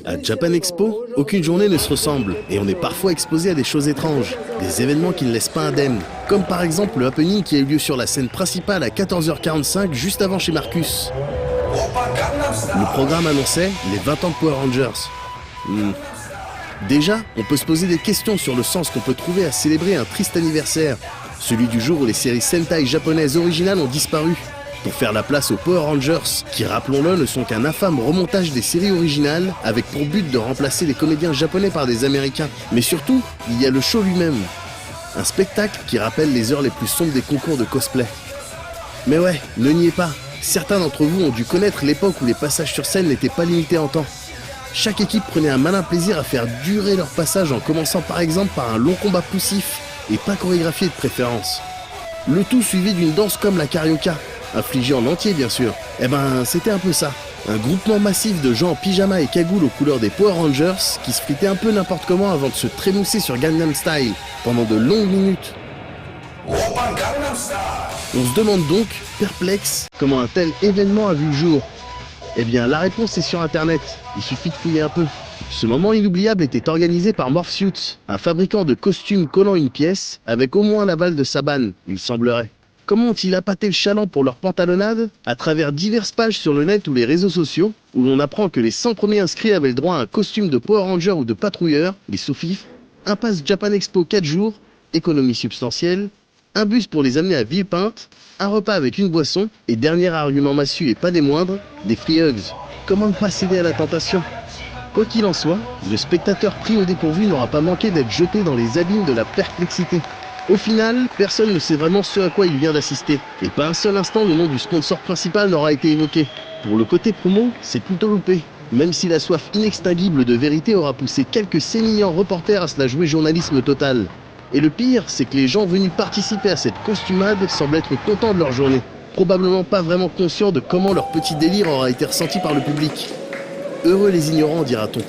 À Japan Expo, aucune journée ne se ressemble et on est parfois exposé à des choses étranges, des événements qui ne laissent pas indemne, comme par exemple le happening qui a eu lieu sur la scène principale à 14h45 juste avant chez Marcus. Le programme annonçait les 20 ans de Power Rangers. Déjà, on peut se poser des questions sur le sens qu'on peut trouver à célébrer un triste anniversaire, celui du jour où les séries Sentai japonaises originales ont disparu, pour faire la place aux Power Rangers, qui, rappelons-le, ne sont qu'un infâme remontage des séries originales, avec pour but de remplacer les comédiens japonais par des Américains. Mais surtout, il y a le show lui-même. Un spectacle qui rappelle les heures les plus sombres des concours de cosplay. Mais ouais, ne niez pas, certains d'entre vous ont dû connaître l'époque où les passages sur scène n'étaient pas limités en temps. Chaque équipe prenait un malin plaisir à faire durer leur passage en commençant par exemple par un long combat poussif, et pas chorégraphié de préférence. Le tout suivi d'une danse comme la carioca, infligée en entier bien sûr. Eh ben, c'était un peu ça. Un groupement massif de gens en pyjama et cagoule aux couleurs des Power Rangers qui se fritaient un peu n'importe comment avant de se trémousser sur Gangnam Style pendant de longues minutes. On se demande donc, perplexe, comment un tel événement a vu le jour. Eh bien, la réponse est sur internet, il suffit de fouiller un peu. Ce moment inoubliable était organisé par Morphsuits, un fabricant de costumes collant une pièce, avec au moins l'aval de Saban, il semblerait. Comment ont-ils appâté le chaland pour leur pantalonnade? À travers diverses pages sur le net ou les réseaux sociaux, où l'on apprend que les 100 premiers inscrits avaient le droit à un costume de Power Ranger ou de patrouilleur, les sous-fifs, un pass Japan Expo 4 jours, économie substantielle, un bus pour les amener à Villepinte, un repas avec une boisson, et dernier argument massu et pas des moindres, des free hugs. Comment ne pas céder à la tentation? Quoi qu'il en soit, le spectateur pris au dépourvu n'aura pas manqué d'être jeté dans les abîmes de la perplexité. Au final, personne ne sait vraiment ce à quoi il vient d'assister, et pas un seul instant le nom du sponsor principal n'aura été évoqué. Pour le côté promo, c'est plutôt loupé, même si la soif inextinguible de vérité aura poussé quelques sémillants reporters à se la jouer journalisme total. Et le pire, c'est que les gens venus participer à cette costumade semblent être contents de leur journée, probablement pas vraiment conscients de comment leur petit délire aura été ressenti par le public. Heureux les ignorants, dira-t-on.